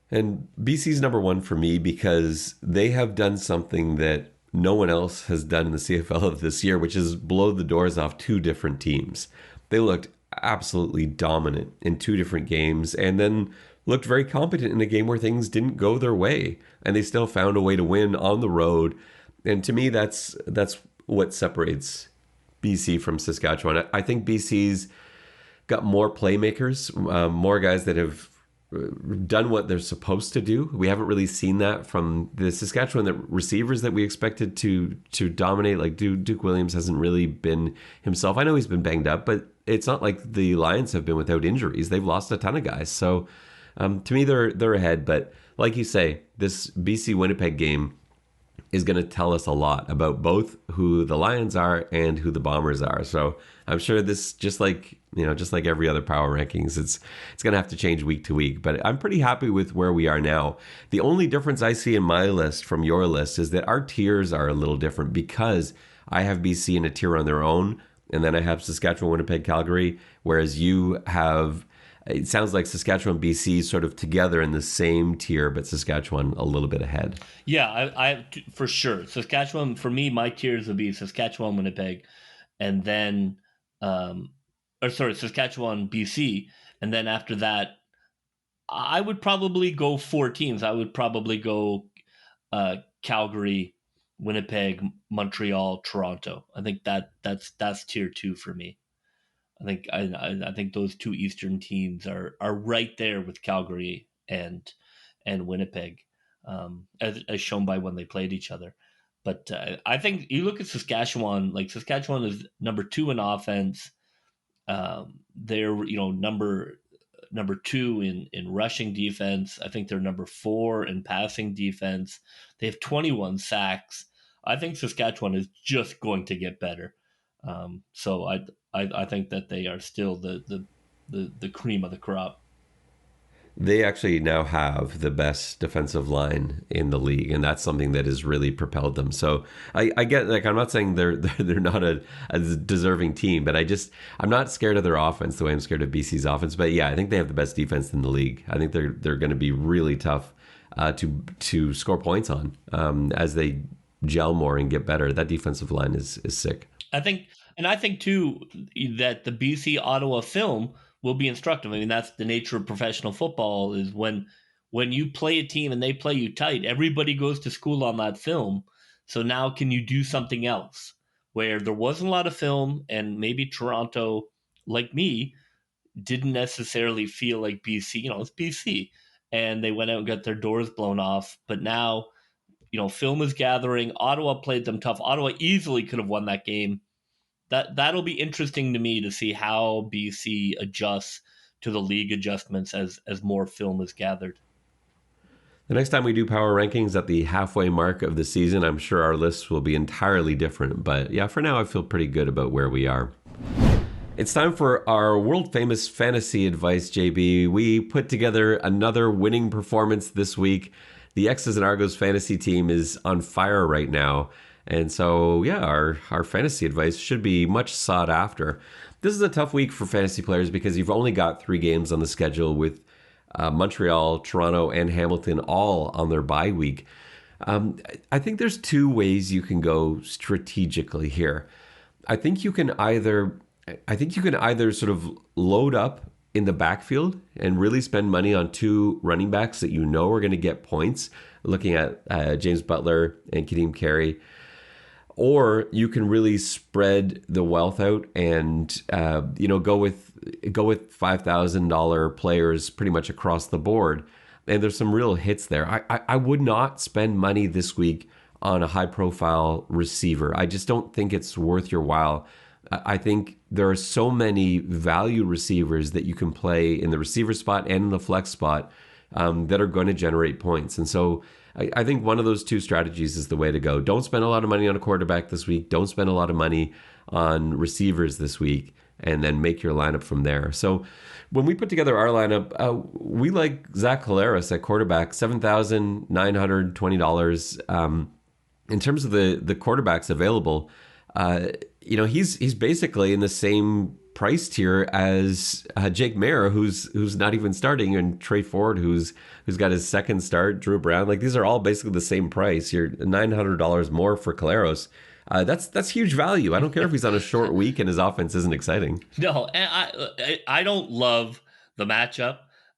And BC's number 1 for me because they have done something that no one else has done in the CFL this year, which is blow the doors off 2 different teams. They looked absolutely dominant in 2 different games, and then looked very competent in a game where things didn't go their way, and they still found a way to win on the road. And to me, that's what separates BC from Saskatchewan. I think BC's got more playmakers, more guys that have done what they're supposed to do. We haven't really seen that from the Saskatchewan receivers that we expected to dominate. Like Duke Williams hasn't really been himself. I know he's been banged up, but it's not like the Lions have been without injuries. They've lost a ton of guys. So to me, they're ahead. But like you say, this BC Winnipeg game, is going to tell us a lot about both who the Lions are and who the Bombers are. So I'm sure this, just like every other power rankings, it's going to have to change week to week. But I'm pretty happy with where we are now. The only difference I see in my list from your list is that our tiers are a little different, because I have BC in a tier on their own, and then I have Saskatchewan, Winnipeg, Calgary, whereas you have, it sounds like Saskatchewan, BC sort of together in the same tier, but Saskatchewan a little bit ahead. Yeah, I for sure. Saskatchewan, for me, my tiers would be Saskatchewan, Winnipeg, and then, Saskatchewan, BC, and then after that, I would probably go 4 teams. I would probably go Calgary, Winnipeg, Montreal, Toronto. I think that's tier 2 for me. I think those 2 Eastern teams are right there with Calgary and Winnipeg, as shown by when they played each other. But I think you look at Saskatchewan. Like, Saskatchewan is number 2 in offense. They're number 2 in rushing defense. I think they're number 4 in passing defense. They have 21 sacks. I think Saskatchewan is just going to get better. So I think that they are still the cream of the crop. They actually now have the best defensive line in the league, and that's something that has really propelled them. So I get, like, I'm not saying they're not a deserving team, but I'm not scared of their offense the way I'm scared of BC's offense. But yeah, I think they have the best defense in the league. I think they're going to be really tough to score points on as they gel more and get better. That defensive line is sick. I think too that the BC Ottawa film will be instructive. I mean, that's the nature of professional football, is when you play a team and they play you tight, everybody goes to school on that film. So now, can you do something else where there wasn't a lot of film, and maybe Toronto, like me, didn't necessarily feel like BC, it's BC, and they went out and got their doors blown off. But now, film is gathering. Ottawa played them tough. Ottawa easily could have won that game. That'll be interesting to me to see how BC adjusts to the league adjustments as more film is gathered. The next time we do power rankings at the halfway mark of the season, I'm sure our lists will be entirely different. But yeah, for now, I feel pretty good about where we are. It's time for our world famous fantasy advice, JB. We put together another winning performance this week. The X's and Argos fantasy team is on fire right now. And so, yeah, our fantasy advice should be much sought after. This is a tough week for fantasy players because you've only got 3 games on the schedule, with Montreal, Toronto, and Hamilton all on their bye week. I think there's 2 ways you can go strategically here. I think you can either sort of load up in the backfield and really spend money on 2 running backs that you know are going to get points, looking at James Butler and Kadeem Carey. Or you can really spread the wealth out and go with $5,000 players pretty much across the board. And there's some real hits there. I would not spend money this week on a high profile receiver. I just don't think it's worth your while. I think there are so many value receivers that you can play in the receiver spot and in the flex spot that are going to generate points. And so I think one of those 2 strategies is the way to go. Don't spend a lot of money on a quarterback this week. Don't spend a lot of money on receivers this week, and then make your lineup from there. So when we put together our lineup, we like Zach Collaros at quarterback, $7,920. In terms of the quarterbacks available, he's basically in the same price tier as Jake Maier, who's not even starting, and Trey Ford, who's got his second start, Drew Brown. Like, these are all basically the same price. You're $900 more for Collaros. That's huge value. I don't care if he's on a short week and his offense isn't exciting. No, and I don't love the matchup,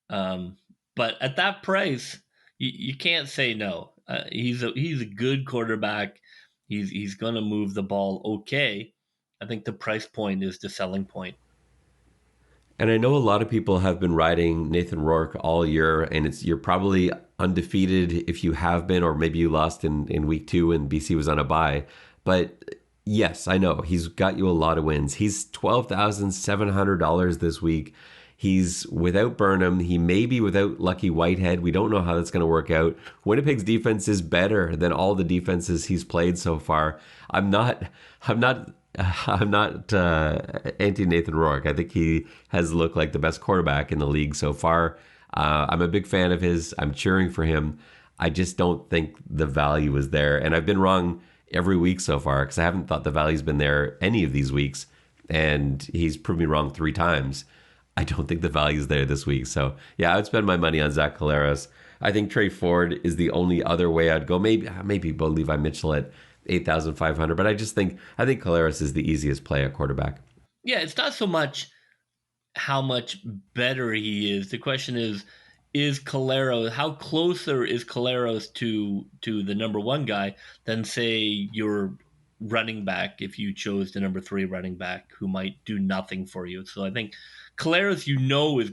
but at that price, you can't say no. He's a good quarterback. He's going to move the ball okay. I think the price point is the selling point. And I know a lot of people have been riding Nathan Rourke all year, and you're probably undefeated if you have been, or maybe you lost in week 2 and BC was on a bye. But yes, I know he's got you a lot of wins. He's $12,700 this week. He's without Burnham. He may be without Lucky Whitehead. We don't know how that's going to work out. Winnipeg's defense is better than all the defenses he's played so far. I'm not anti Nathan Rourke. I think he has looked like the best quarterback in the league so far. I'm a big fan of his. I'm cheering for him. I just don't think the value is there. And I've been wrong every week so far because I haven't thought the value's been there any of these weeks. And he's proved me wrong 3 times. I don't think the value's there this week. So, yeah, I would spend my money on Zach Collaros. I think Trey Ford is the only other way I'd go. Maybe Bo Levi Mitchell at 8,500. But I think Collaros is the easiest play at quarterback. Yeah, it's not so much how much better he is. The question is Collaros, how closer is Collaros to the number 1 guy than, say, your running back if you chose the number 3 running back who might do nothing for you. So I think Collaros, is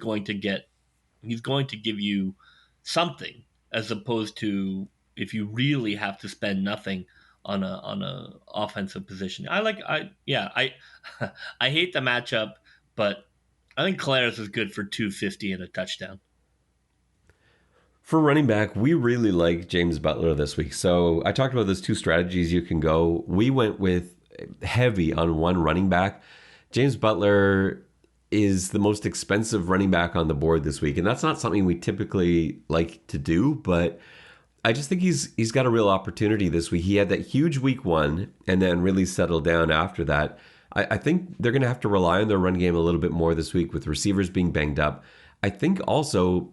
going to give you something, as opposed to if you really have to spend nothing on a offensive position. I hate the matchup, but I think Collaros is good for 250 and a touchdown. For running back, we really like James Butler this week. So I talked about those 2 strategies you can go. We went with heavy on 1 running back. James Butler is the most expensive running back on the board this week. And that's not something we typically like to do, but I just think he's got a real opportunity this week. He had that huge week 1 and then really settled down after that. I think they're going to have to rely on their run game a little bit more this week with receivers being banged up. I think also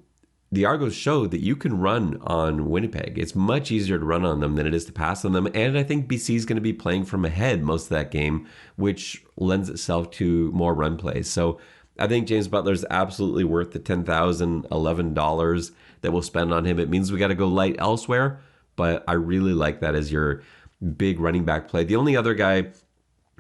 the Argos showed that you can run on Winnipeg. It's much easier to run on them than it is to pass on them. And I think BC is going to be playing from ahead most of that game, which lends itself to more run plays. So I think James Butler is absolutely worth the $10,011 that we'll spend on him. It means we got to go light elsewhere, but I really like that as your big running back play. The only other guy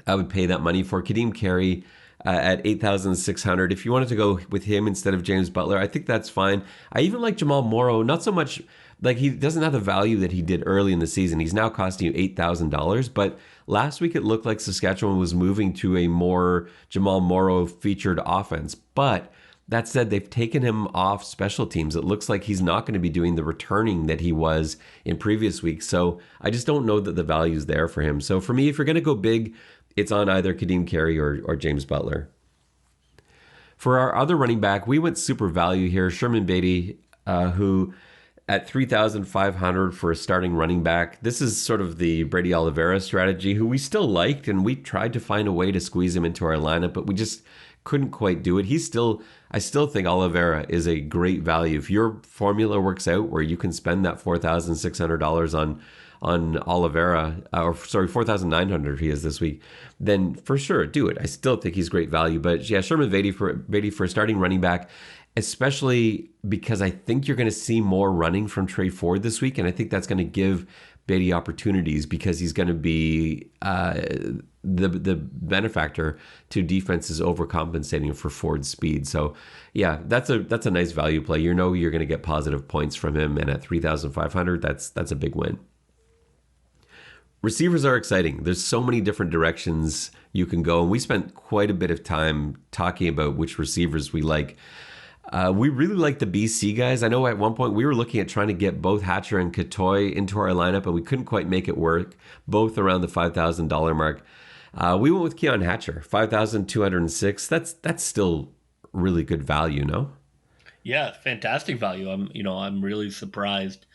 I would pay that money for, Kadeem Carey, at 8,600. If you wanted to go with him instead of James Butler, I think that's fine. I even like Jamal Morrow, not so much, like he doesn't have the value that he did early in the season. He's now costing you $8,000, but last week it looked like Saskatchewan was moving to a more Jamal Morrow featured offense. But that said, they've taken him off special teams. It looks like he's not going to be doing the returning that he was in previous weeks. So I just don't know that the value is there for him. So for me, if you're going to go big, it's on either Kadeem Carey or James Butler. For our other running back, we went super value here. Sherman Beatty, who at 3,500 for a starting running back. This is sort of the Brady Oliveira strategy, who we still liked, and we tried to find a way to squeeze him into our lineup, but we just couldn't quite do it. I still think Oliveira is a great value. If your formula works out where you can spend that $4,600 on Oliveira, $4,900 he is this week, then for sure, do it. I still think he's great value. But yeah, Sherman Beatty for a starting running back, especially because I think you're going to see more running from Trey Ford this week. And I think that's going to give Beatty opportunities because he's going to be the benefactor to defenses overcompensating for Ford's speed. So yeah, that's a nice value play. You're going to get positive points from him. And at 3,500, that's a big win. Receivers are exciting. There's so many different directions you can go. And we spent quite a bit of time talking about which receivers we like. We really like the BC guys. I know at one point we were looking at trying to get both Hatcher and Katoy into our lineup, and we couldn't quite make it work, both around the $5,000 mark. We went with Keon Hatcher, 5,206. That's still really good value, no? Yeah, fantastic value. I'm really surprised.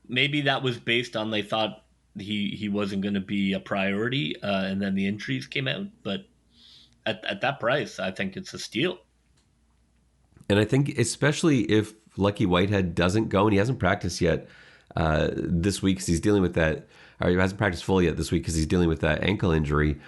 Maybe that was based on they thought he wasn't going to be a priority, and then the injuries came out. But at that price, I think it's a steal. And I think especially if Lucky Whitehead doesn't go, and he hasn't practiced yet this week because he's dealing with that, or he hasn't practiced fully yet this week because he's dealing with that ankle injury.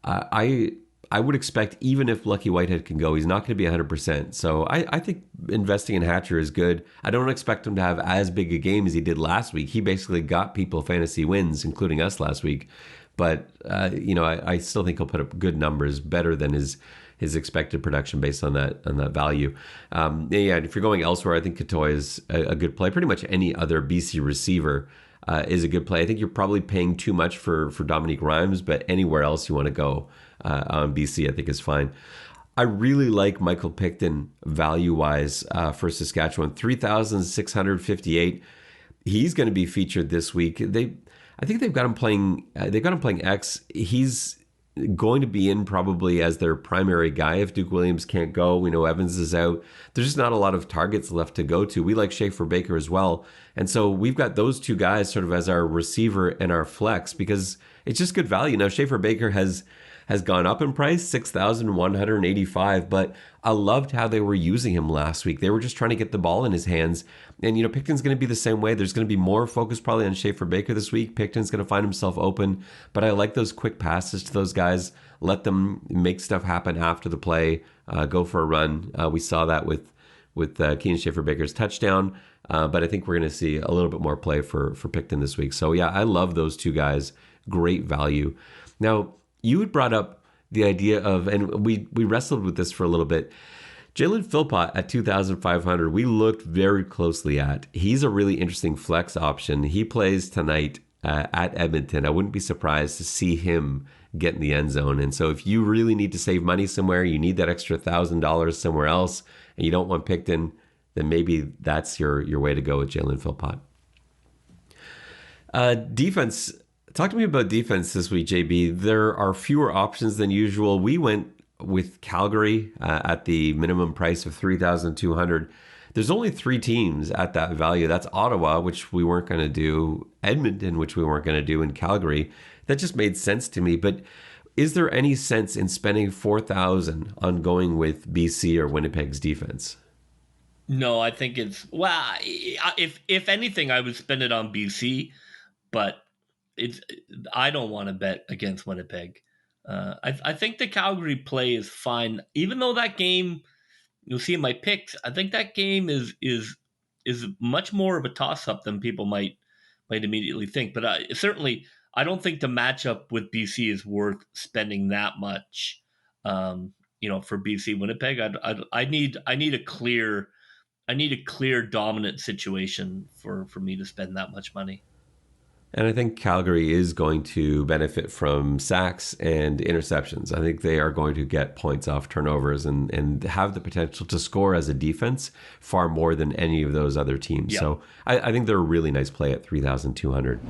I would expect even if Lucky Whitehead can go, he's not going to be 100%. So I think investing in Hatcher is good. I don't expect him to have as big a game as he did last week. He basically got people fantasy wins, including us last week. But, I still think he'll put up good numbers, better than his expected production based on that value. If you're going elsewhere, I think Katoy is a good play. Pretty much any other BC receiver is a good play. I think you're probably paying too much for Dominique Rhymes, but anywhere else you want to go on BC, I think is fine. I really like Michael Picton value-wise for Saskatchewan. 3,658. He's going to be featured this week. I think they've got him playing. They've got him playing X. He's going to be in probably as their primary guy if Duke Williams can't go. We know Evans is out. There's just not a lot of targets left to go to. We like Schaefer Baker as well. And so we've got those two guys sort of as our receiver and our flex because it's just good value. Now, Schaefer Baker has gone up in price, 6,185, but I loved how they were using him last week. They were just trying to get the ball in his hands. And, Picton's going to be the same way. There's going to be more focus probably on Schaefer Baker this week. Picton's going to find himself open, but I like those quick passes to those guys. Let them make stuff happen after the play, go for a run. We saw that with Keenan Schaefer Baker's touchdown, but I think we're going to see a little bit more play for Picton this week. So, yeah, I love those two guys. Great value. Now, you had brought up the idea of, and we wrestled with this for a little bit, Jalen Philpott at 2,500, we looked very closely at. He's a really interesting flex option. He plays tonight at Edmonton. I wouldn't be surprised to see him get in the end zone. And so if you really need to save money somewhere, you need that extra $1,000 somewhere else, and you don't want Picton, then maybe that's your way to go with Jalen Philpott. Defense. Talk to me about defense this week, JB. There are fewer options than usual. We went with Calgary at the minimum price of $3,200. There's only 3 teams at that value. That's Ottawa, which we weren't going to do, Edmonton, which we weren't going to do, and Calgary. That just made sense to me. But is there any sense in spending $4,000 on going with BC or Winnipeg's defense? No, I think it's, well, if anything, I would spend it on BC, but I don't want to bet against Winnipeg. I think the Calgary play is fine, even though that game, you'll see in my picks, I think that game is much more of a toss-up than people might immediately think. But I don't think the matchup with BC is worth spending that much. For BC Winnipeg, I need a clear dominant situation for me to spend that much money. And I think Calgary is going to benefit from sacks and interceptions. I think they are going to get points off turnovers and have the potential to score as a defense far more than any of those other teams. Yep. So I think they're a really nice play at 3,200.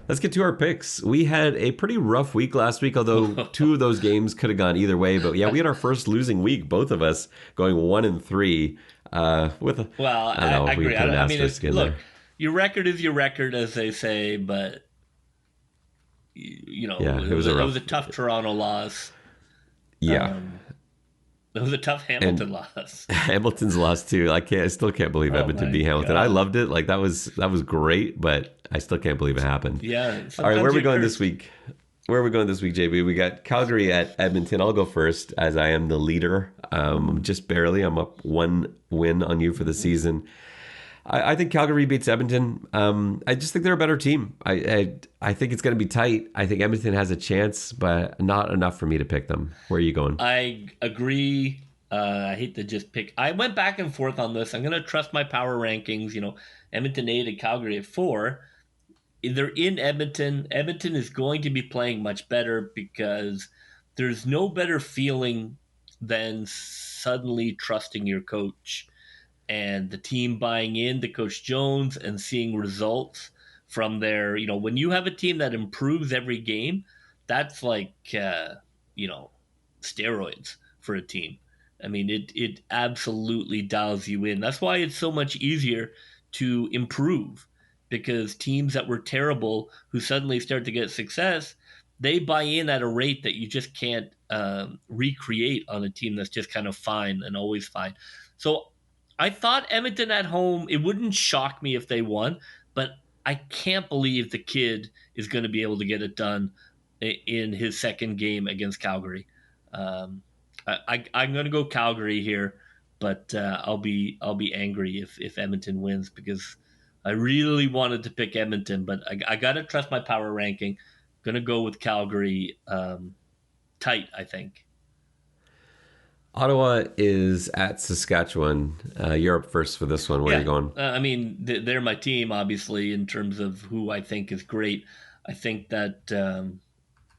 Let's get to our picks. We had a pretty rough week last week, although 2 of those games could have gone either way. But yeah, we had our first losing week, both of us going 1-3. I agree. I mean, look. Your record is your record, as they say, but it was a tough Toronto loss. Yeah, it was a tough Hamilton loss. Hamilton's loss too. I still can't believe Edmonton beat Hamilton. God. I loved it. Like that was great, but I still can't believe it happened. Yeah. All right, where are we going this week? JB? We got Calgary at Edmonton. I'll go first, as I am the leader. Just barely. I'm up 1 win on you for the season. I think Calgary beats Edmonton. I just think they're a better team. I think it's going to be tight. I think Edmonton has a chance, but not enough for me to pick them. Where are you going? I agree. I hate to just pick. I went back and forth on this. I'm going to trust my power rankings. Edmonton 8 and Calgary at 4. They're in Edmonton. Edmonton is going to be playing much better because there's no better feeling than suddenly trusting your coach and the team buying into Coach Jones and seeing results from their, when you have a team that improves every game, that's like, steroids for a team. I mean, it absolutely dials you in. That's why it's so much easier to improve, because teams that were terrible who suddenly start to get success, they buy in at a rate that you just can't recreate on a team that's just kind of fine and always fine. So I thought Edmonton at home, it wouldn't shock me if they won, but I can't believe the kid is going to be able to get it done in his second game against Calgary. I'm going to go Calgary here, but I'll be angry if Edmonton wins, because I really wanted to pick Edmonton, but I got to trust my power ranking. Going to go with Calgary tight, I think. Ottawa is at Saskatchewan. You're up first for this one. Where are you going? I mean, they're my team, obviously, in terms of who I think is great. I think that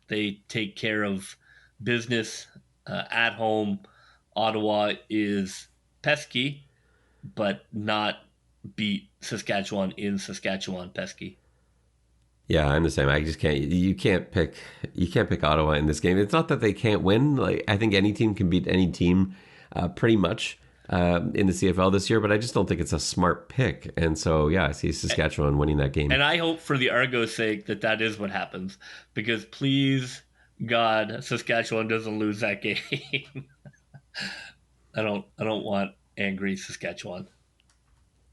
they take care of business At home, Ottawa is pesky, but not beat Saskatchewan in Saskatchewan pesky. Yeah, I'm the same. I just can't. You can't pick Ottawa in this game. It's not that they can't win. Like, I think any team can beat any team, pretty much, in the CFL this year. But I just don't think it's a smart pick. And so, yeah, I see Saskatchewan winning that game. And I hope for the Argos' sake that is what happens, because please God, Saskatchewan doesn't lose that game. I don't want angry Saskatchewan.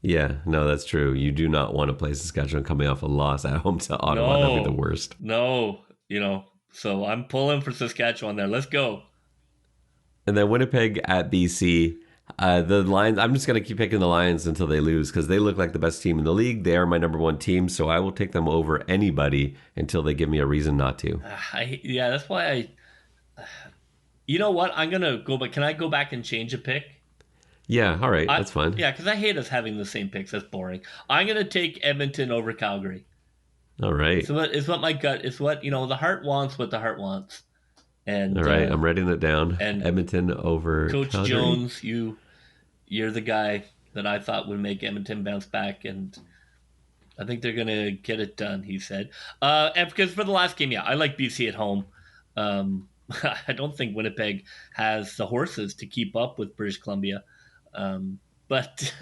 Yeah, no, that's true. You do not want to play Saskatchewan coming off a loss at home to Ottawa. That'd be the worst. No, so I'm pulling for Saskatchewan there. Let's go. And then Winnipeg at BC. The Lions, I'm just going to keep picking the Lions until they lose because they look like the best team in the league. They are my number one team, so I will take them over anybody until they give me a reason not to. That's why I... You know what? I'm going to go back. Can I go back and change a pick? Yeah, all right. That's fine. Yeah, because I hate us having the same picks. That's boring. I'm going to take Edmonton over Calgary. All right. So it's what my gut... It's what, the heart wants what the heart wants. And, all right, I'm writing it down. And Edmonton over Coach Calgary. Jones, you're the guy that I thought would make Edmonton bounce back, and I think they're going to get it done, he said. And because for the last game, I like BC at home. I don't think Winnipeg has the horses to keep up with British Columbia. But,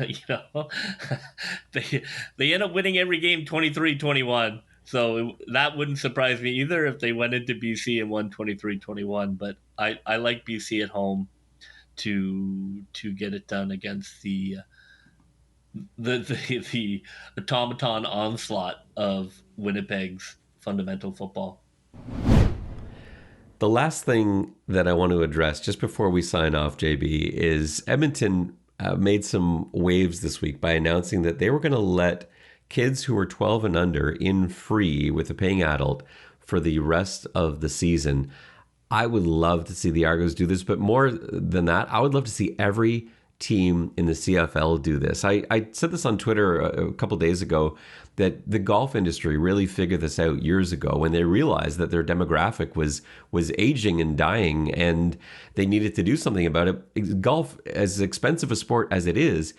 they end up winning every game 23-21. So that wouldn't surprise me either if they went into BC and won 23-21. But I like BC at home to get it done against the automaton onslaught of Winnipeg's fundamental football. The last thing that I want to address just before we sign off, JB, is Edmonton made some waves this week by announcing that they were going to let kids who are 12 and under in free with a paying adult for the rest of the season. I would love to see the Argos do this, but more than that, I would love to see every team in the CFL do this. I said this on Twitter a couple days ago that the golf industry really figured this out years ago when they realized that their demographic was aging and dying and they needed to do something about it. Golf, as expensive a sport as it is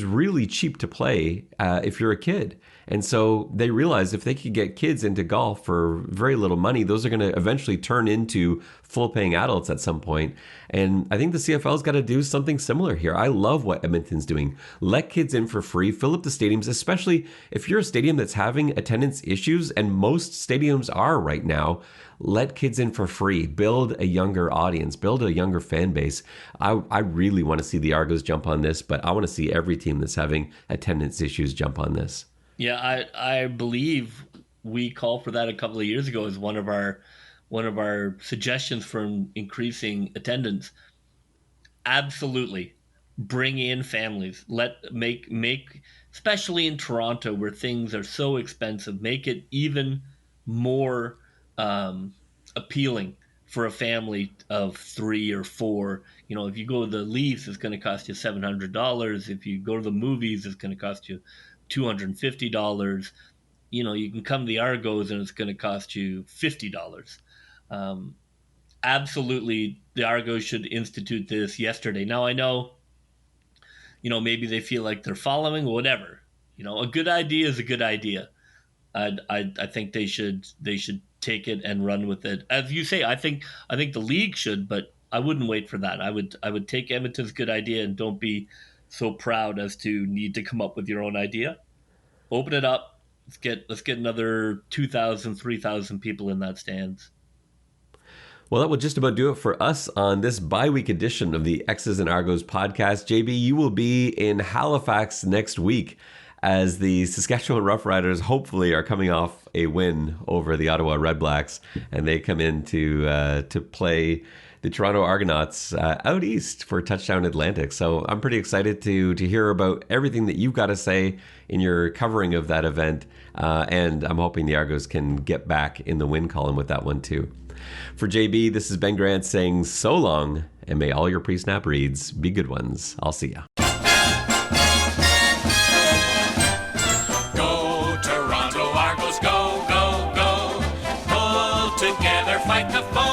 really cheap to play if you're a kid. And so they realized if they could get kids into golf for very little money, those are going to eventually turn into full-paying adults at some point. And I think the CFL's got to do something similar here. I love what Edmonton's doing. Let kids in for free, fill up the stadiums, especially if you're a stadium that's having attendance issues, and most stadiums are right now. Let kids in for free. Build a younger audience. Build a younger fan base. I really want to see the Argos jump on this, but I want to see every team that's having attendance issues jump on this. Yeah, I believe we called for that a couple of years ago as one of our suggestions for increasing attendance. Absolutely, bring in families. Make especially in Toronto where things are so expensive, make it even more appealing for a family of 3 or 4. If you go to the Leafs, it's going to cost you $700. If you go to the movies, it's going to cost you $250. You can come to the Argos and it's going to cost you $50. Absolutely, the Argos should institute this yesterday. Now I know, maybe they feel like they're following, whatever. A good idea is a good idea. I think they should take it and run with it. As you say, I think the league should, but I wouldn't wait for that. I would take Edmonton's good idea and don't be so proud as to need to come up with your own idea. Open it up. Let's get another 2,000, 3,000 people in that stands. Well, that will just about do it for us on this bi-week edition of the X's and Argos podcast. JB, you will be in Halifax next week as the Saskatchewan Roughriders hopefully are coming off a win over the Ottawa Redblacks, and they come in to play the Toronto Argonauts out east for Touchdown Atlantic. So I'm pretty excited to hear about everything that you've got to say in your covering of that event, and I'm hoping the Argos can get back in the win column with that one too. For JB, this is Ben Grant saying so long, and may all your pre-snap reads be good ones. I'll see ya. Go, Toronto Argos, go, go, go. Pull together, fight the foe.